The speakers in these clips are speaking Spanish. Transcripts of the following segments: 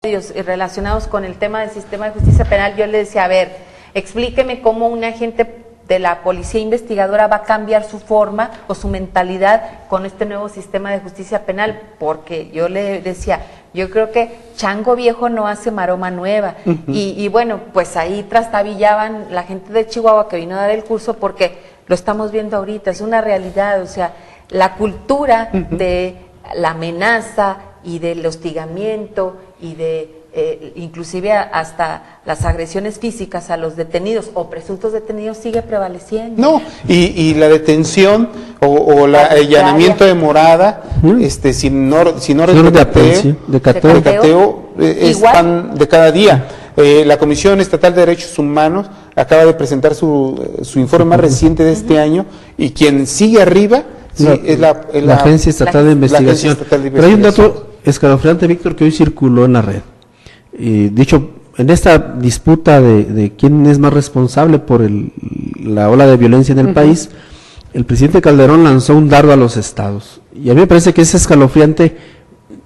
relacionados con el tema del sistema de justicia penal, yo le decía, a ver, explíqueme cómo un agente de la policía investigadora va a cambiar su forma o su mentalidad con este nuevo sistema de justicia penal, porque yo le decía, yo creo que chango viejo no hace maroma nueva, y bueno, pues ahí trastabillaban la gente de Chihuahua que vino a dar el curso, porque lo estamos viendo ahorita, es una realidad, o sea, la cultura de la amenaza y del hostigamiento y de inclusive hasta las agresiones físicas a los detenidos o presuntos detenidos sigue prevaleciendo. No, y la detención o el allanamiento de morada, sin orden de cateo, es pan de cada día. La Comisión Estatal de Derechos Humanos acaba de presentar su informe más reciente de este año, y quien sigue arriba es la Agencia Estatal de Investigación. Pero hay un dato escalofriante, Víctor, que hoy circuló en la red. Dicho, en esta disputa de quién es más responsable por la ola de violencia en el país, el presidente Calderón lanzó un dardo a los estados. Y a mí me parece que es escalofriante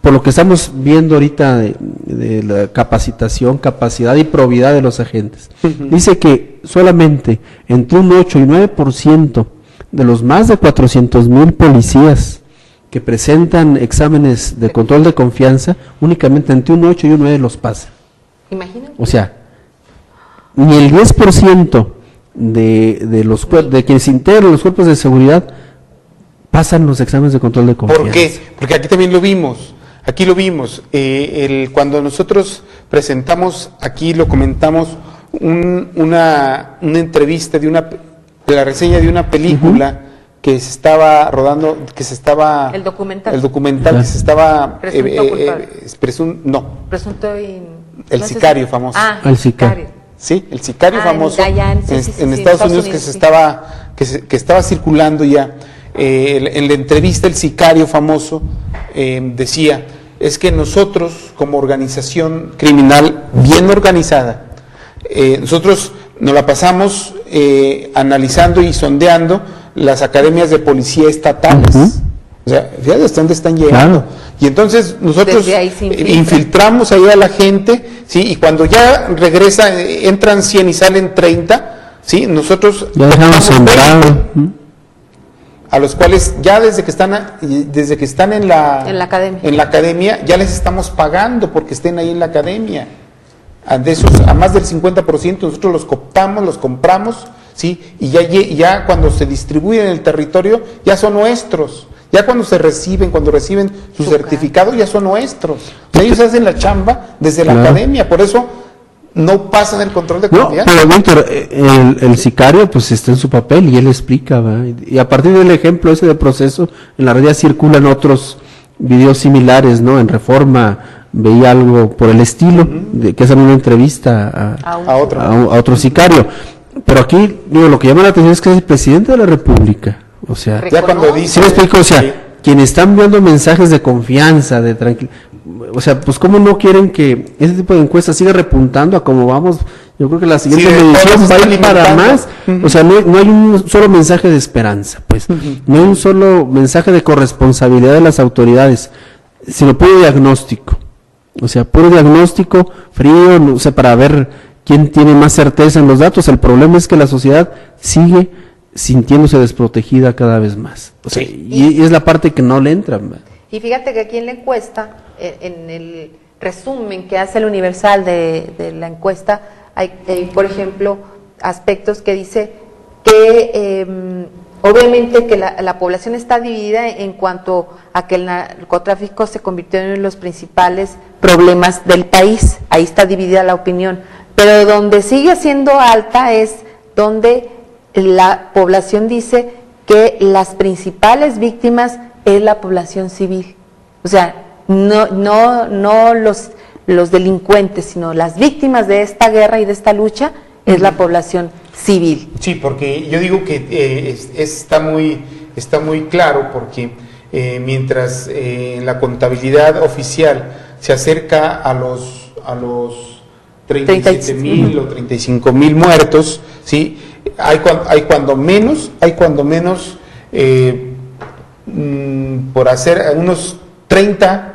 por lo que estamos viendo ahorita de la capacitación, capacidad y probidad de los agentes. Dice que solamente entre un 8 y 9% de los más de 400,000 policías que presentan exámenes de control de confianza, únicamente entre un 8 y un 9 los pasan. Imagínate. O sea, ni el 10% de quienes integran los cuerpos de seguridad pasan los exámenes de control de confianza. ¿Por qué? Porque aquí también lo vimos. Aquí lo vimos. Cuando nosotros presentamos, aquí lo comentamos, una entrevista de la reseña de una película que se estaba rodando, el documental que se estaba el sicario famoso. El sicario. Sí, el sicario famoso en Estados Unidos, que estaba circulando ya. En la entrevista el sicario famoso decía, es que nosotros como organización criminal bien organizada, nosotros nos la pasamos analizando y sondeando las academias de policía estatales. O sea, fíjate hasta dónde están llegando. Claro. Y entonces nosotros infiltramos ahí a la gente, ¿sí? Y cuando ya regresa, entran 100 y salen 30, ¿sí? Nosotros ya dejamos sembrado. A los cuales ya desde que están en la academia ya les estamos pagando porque estén ahí en la academia. De esos, a más del 50% nosotros los cooptamos, los compramos, ¿sí? Y ya cuando se distribuyen en el territorio ya son nuestros. Ya cuando reciben su certificado ya son nuestros. O sea, ellos hacen la chamba desde la academia, por eso no pasan el control de confianza. Pero Víctor, el sicario pues está en su papel y él explica, ¿verdad? Y a partir del ejemplo ese de proceso, en la red ya circulan otros videos similares, ¿no? En Reforma veía algo por el estilo, que hacen una entrevista a otro sicario. Pero aquí, digo, lo que llama la atención es que es el presidente de la República. O sea, ya cuando dice, ¿sí me explico? O sea, quienes están enviando mensajes de confianza, de tranquilidad, o sea, pues cómo no quieren que ese tipo de encuestas siga repuntando a cómo vamos. Yo creo que la siguiente medición va a ir para más. O sea, no hay un solo mensaje de esperanza, pues, no hay un solo mensaje de corresponsabilidad de las autoridades, sino puro diagnóstico. O sea, puro diagnóstico frío, o sea, para ver quién tiene más certeza en los datos. El problema es que la sociedad sigue sintiéndose desprotegida cada vez más. O sea, y es la parte que no le entra. Y fíjate que aquí en la encuesta, en el resumen que hace el Universal de la encuesta, hay, por ejemplo, aspectos que dice que obviamente que la población está dividida en cuanto a que el narcotráfico se convirtió en uno de los principales problemas del país. Ahí está dividida la opinión. Pero donde sigue siendo alta es donde la población dice que las principales víctimas es la población civil. O sea, no los delincuentes, sino las víctimas de esta guerra y de esta lucha es la población civil. Sí, porque yo digo que está muy claro, porque mientras en la contabilidad oficial se acerca a los 37,000 o 35,000 muertos, ¿sí? Hay cuando menos por hacer unos 30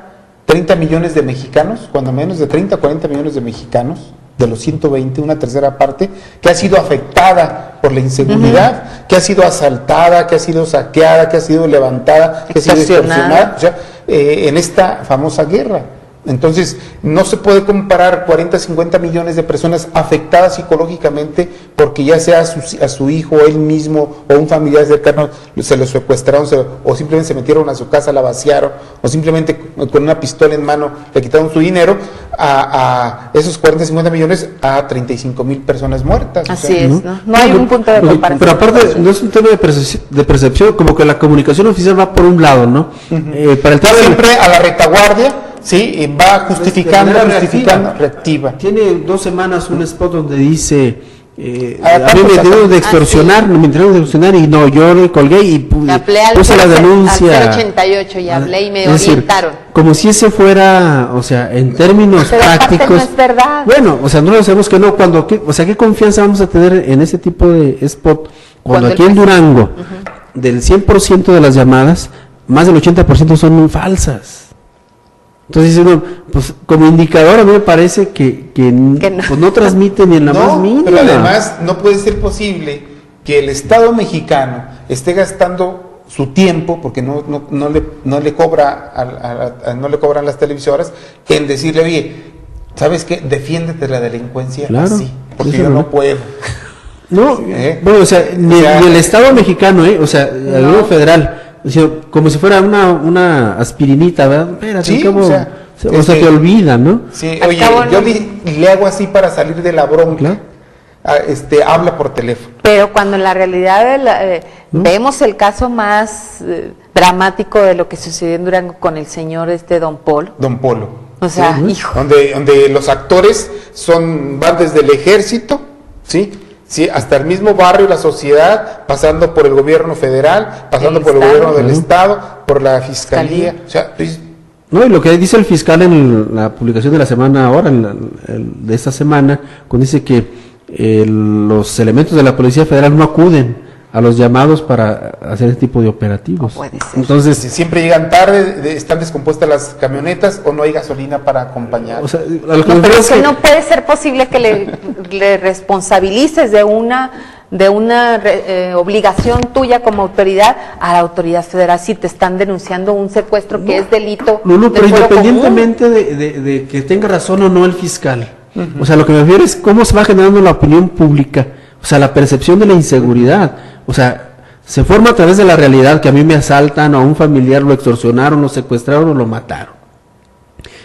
30 millones de mexicanos, cuando menos de 30 a 40 millones de mexicanos, de los 120, una tercera parte, que ha sido afectada por la inseguridad, que ha sido asaltada, que ha sido saqueada, que ha sido levantada, que ha sido extorsionada, o sea, en esta famosa guerra. Entonces, no se puede comparar 40, 50 millones de personas afectadas psicológicamente porque ya sea a su hijo, él mismo o un familiar cercano se lo secuestraron o simplemente se metieron a su casa, la vaciaron o simplemente con una pistola en mano le quitaron su dinero, a esos 40, 50 millones a 35,000 personas muertas. Así es, no hay un punto de comparación. Pero aparte, no es un tema de percepción, como que la comunicación oficial va por un lado, ¿no? Para el tema siempre a la retaguardia. Sí, va justificando, reactiva. Tiene 2 semanas un spot donde dice, a mí me intentaron de extorsionar, me intentaron de extorsionar y no, yo le colgué y puse la denuncia. Al 088 y hablé y me orientaron. Como si ese fuera, o sea, en términos prácticos. No es verdad. Bueno, o sea, no lo sabemos que no, o sea, ¿qué confianza vamos a tener en ese tipo de spot? Cuando aquí en Durango, del 100% de las llamadas, más del 80% son muy falsas. Entonces, pues como indicador a mí me parece que no. Pues no transmite ni en la más mínima. Pero además no puede ser posible que el Estado mexicano esté gastando su tiempo, porque no le cobran las televisoras, en decirle, oye, ¿sabes qué? Defiéndete de la delincuencia así, porque yo no puedo. No, bueno, o sea, ni el Estado mexicano, o sea, el gobierno federal, como si fuera una aspirinita, ¿verdad? Espérate, sí, o sea, te olvida, ¿no? Sí, oye, yo le hago así para salir de la bronca, habla por teléfono. Pero cuando en la realidad vemos el caso más dramático de lo que sucedió en Durango con el señor Don Polo. Don Polo. O sea, hijo. Donde los actores van desde el ejército, ¿sí? Sí, hasta el mismo barrio, la sociedad, pasando por el gobierno federal, pasando por el gobierno del Estado, por la fiscalía. O sea, no, y lo que dice el fiscal en la publicación de la semana ahora, de esta semana, cuando dice que los elementos de la Policía Federal no acuden a los llamados para hacer este tipo de operativos. No puede ser. Entonces, si siempre llegan tarde, están descompuestas las camionetas o no hay gasolina para acompañar. O sea, pero es que no puede ser posible que le responsabilices de una obligación tuya como autoridad a la autoridad federal si te están denunciando un secuestro que es delito. No, pero independientemente de que tenga razón o no el fiscal, o sea, lo que me refiero es cómo se va generando la opinión pública, o sea, la percepción de la inseguridad, o sea, se forma a través de la realidad que a mí me asaltan, a un familiar lo extorsionaron, lo secuestraron o lo mataron.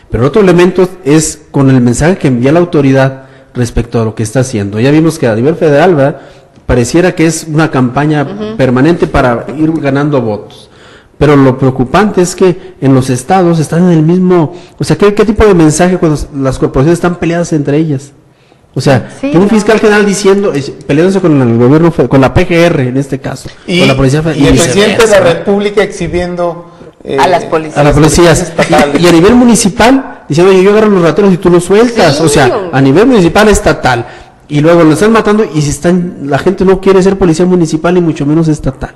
Pero otro elemento es con el mensaje que envía la autoridad respecto a lo que está haciendo. Ya vimos que a nivel federal, ¿verdad?, pareciera que es una campaña permanente para ir ganando votos. Pero lo preocupante es que en los estados están en el mismo, o sea, ¿qué tipo de mensaje cuando las corporaciones están peleadas entre ellas? O sea, que un fiscal general peleándose con el gobierno, con la PGR en este caso, con la Policía Federal. Y el presidente de la República exhibiendo a las policías. A las policías. Y a nivel municipal, diciendo, oye, yo agarro los rateros y tú los sueltas. Sí, o sea, a nivel municipal estatal. Y luego lo están matando y la gente no quiere ser policía municipal y mucho menos estatal.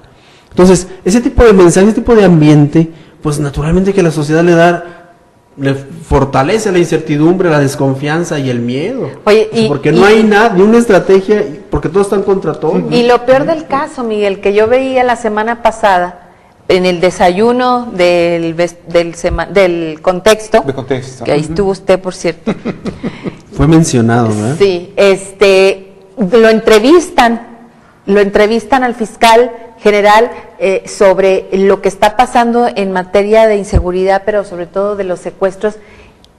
Entonces, ese tipo de mensaje, ese tipo de ambiente, pues naturalmente que la sociedad le fortalece la incertidumbre, la desconfianza y el miedo. Oye, porque no hay nada, ni una estrategia, porque todos están contra todo. Y lo peor del caso, Miguel, que yo veía la semana pasada, en el desayuno del contexto, que ahí estuvo usted, por cierto. Fue mencionado, ¿verdad? Sí, lo entrevistan al fiscal general sobre lo que está pasando en materia de inseguridad, pero sobre todo de los secuestros,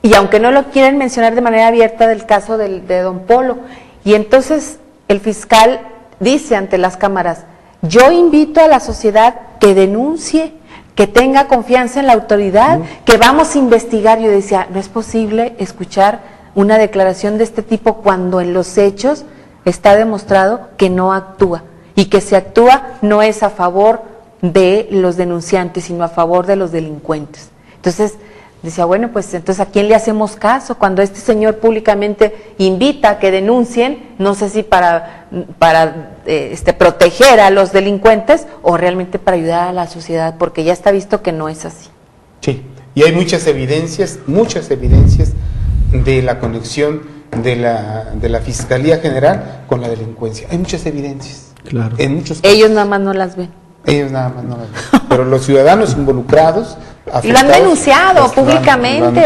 y aunque no lo quieren mencionar de manera abierta, del caso de Don Polo. Y entonces el fiscal dice ante las cámaras: yo invito a la sociedad que denuncie, que tenga confianza en la autoridad, que vamos a investigar. Yo decía, no es posible escuchar una declaración de este tipo cuando en los hechos está demostrado que no actúa, y que si actúa no es a favor de los denunciantes, sino a favor de los delincuentes. Entonces decía, bueno, pues entonces ¿a quién le hacemos caso cuando este señor públicamente invita a que denuncien? No sé si para proteger a los delincuentes o realmente para ayudar a la sociedad, porque ya está visto que no es así. Sí, Y hay muchas evidencias de la conexión de la Fiscalía General con la delincuencia. Hay muchas evidencias. Claro. En muchos casos. Ellos nada más no las ven. Ellos nada más no las ven. Pero los ciudadanos involucrados, y lo han denunciado públicamente,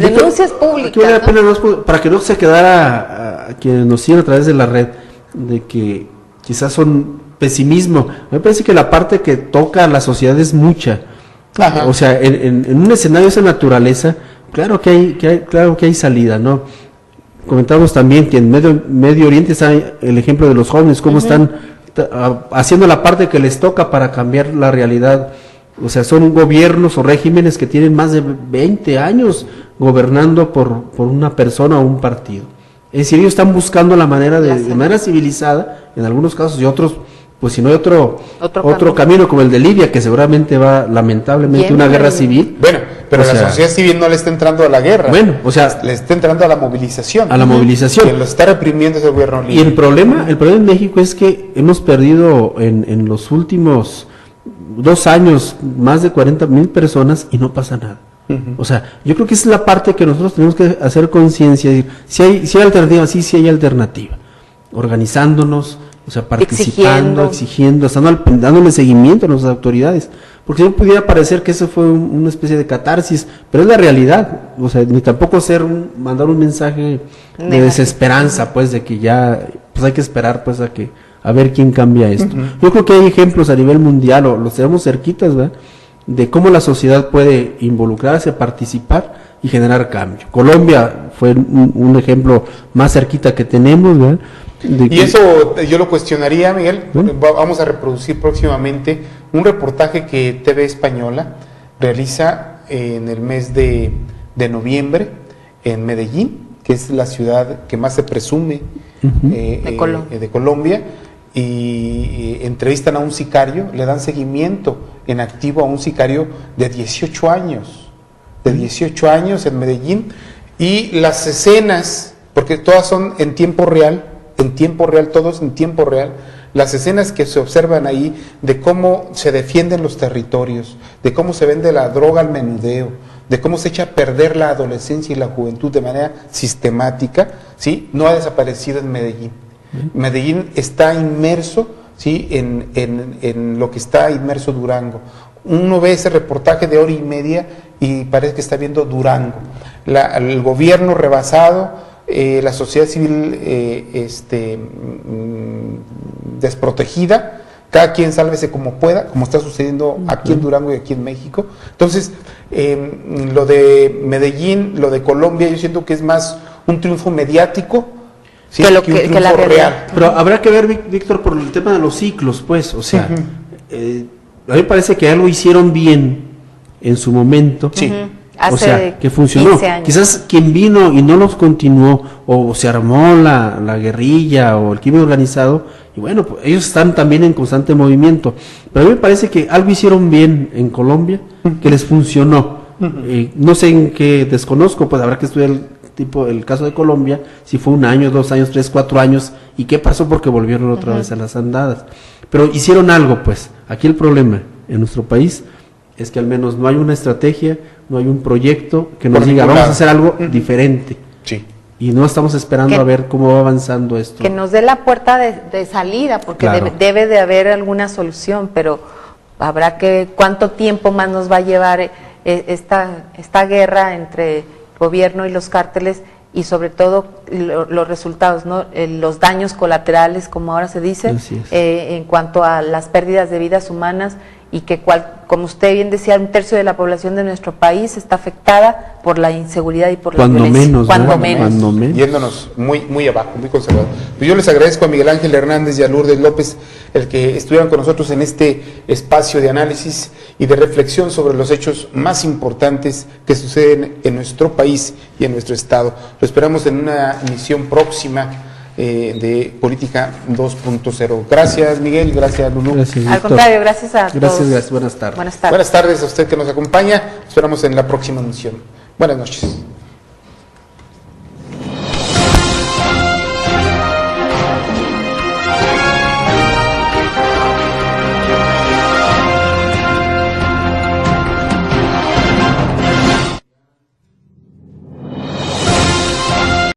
denuncias públicas. Aquí vale la pena, para que no se quedara a quienes nos siguen a través de la red, de que quizás son pesimismo. Me parece que la parte que toca a la sociedad es mucha. Ajá. O sea, en un escenario de esa naturaleza, claro que hay salida, ¿no? Comentamos también que en Medio Oriente está el ejemplo de los jóvenes, cómo están haciendo la parte que les toca para cambiar la realidad. O sea, son gobiernos o regímenes que tienen más de 20 años gobernando por una persona o un partido. Es decir, ellos están buscando la manera de manera civilizada, en algunos casos, y otros, pues si no hay otro camino como el de Libia, que seguramente va lamentablemente una guerra civil. Bueno, pero la sociedad civil no le está entrando a la guerra. Bueno, o sea, le está entrando a la movilización. A la movilización. Quien lo está reprimiendo es el gobierno libio. Y el problema en México es que hemos perdido en los últimos 2 años más de 40,000 personas y no pasa nada. O sea, yo creo que esa es la parte que nosotros tenemos que hacer conciencia, si hay alternativa, sí hay alternativa, organizándonos, o sea, participando, exigiendo, dándole seguimiento a nuestras autoridades, porque si no pudiera parecer que eso fue una especie de catarsis, pero es la realidad, o sea, ni tampoco mandar un mensaje de desesperanza, pues, de que ya, pues hay que esperar, pues, a ver quién cambia esto. Yo creo que hay ejemplos a nivel mundial, o los tenemos cerquitas, ¿verdad?, de cómo la sociedad puede involucrarse, participar y generar cambio. Colombia fue un ejemplo más cerquita que tenemos, ¿verdad? Y eso yo lo cuestionaría, Miguel. Vamos a reproducir próximamente un reportaje que TV Española realiza en el mes de noviembre en Medellín, que es la ciudad que más se presume de Colombia, y entrevistan a un sicario, le dan seguimiento en activo a un sicario de 18 años, en Medellín, y las escenas, porque todas son en tiempo real, todos en tiempo real, las escenas que se observan ahí de cómo se defienden los territorios, de cómo se vende la droga al menudeo, de cómo se echa a perder la adolescencia y la juventud de manera sistemática, ¿sí?, no ha desaparecido en Medellín. Medellín está inmerso, ¿sí?, en lo que está inmerso Durango. Uno ve ese reportaje de 1:30 y parece que está viendo Durango. El gobierno rebasado, la sociedad civil desprotegida, cada quien sálvese como pueda, como está sucediendo aquí en Durango y aquí en México. Entonces, lo de Medellín, lo de Colombia, yo siento que es más un triunfo mediático, sí, que la real. Pero habrá que ver, Víctor, por el tema de los ciclos, pues, o sea, a mí me parece que algo hicieron bien en su momento, o sea, que funcionó. Quizás quien vino y no los continuó, o se armó la guerrilla o el crimen organizado, y bueno, pues ellos están también en constante movimiento. Pero a mí me parece que algo hicieron bien en Colombia, que les funcionó. No sé en qué, desconozco, pues habrá que estudiar el caso de Colombia, si fue 1 año, 2 años, 3, 4 años, y qué pasó porque volvieron otra vez a las andadas. Pero hicieron algo, pues. Aquí el problema en nuestro país es que al menos no hay una estrategia, no hay un proyecto que nos diga, vamos a hacer algo diferente. Sí. Y no estamos esperando a ver cómo va avanzando esto. Que nos dé la puerta de salida, porque debe de haber alguna solución, pero habrá que, ¿cuánto tiempo más nos va a llevar esta guerra entre gobierno y los cárteles, y sobre todo los resultados, ¿no?, los daños colaterales, como ahora se dice, en cuanto a las pérdidas de vidas humanas, y que como usted bien decía, 1/3 de la población de nuestro país está afectada por la inseguridad y por la violencia. Cuando menos. Yéndonos muy abajo, muy conservador. Pues yo les agradezco a Miguel Ángel Hernández y a Lourdes López el que estuvieran con nosotros en este espacio de análisis y de reflexión sobre los hechos más importantes que suceden en nuestro país y en nuestro estado. Lo esperamos en una emisión próxima de Política 2.0. Gracias, Miguel, gracias, Lulú. Gracias, al contrario, gracias a todos. Gracias, buenas tardes. Buenas tardes. Buenas tardes a usted que nos acompaña. Esperamos en la próxima emisión. Buenas noches.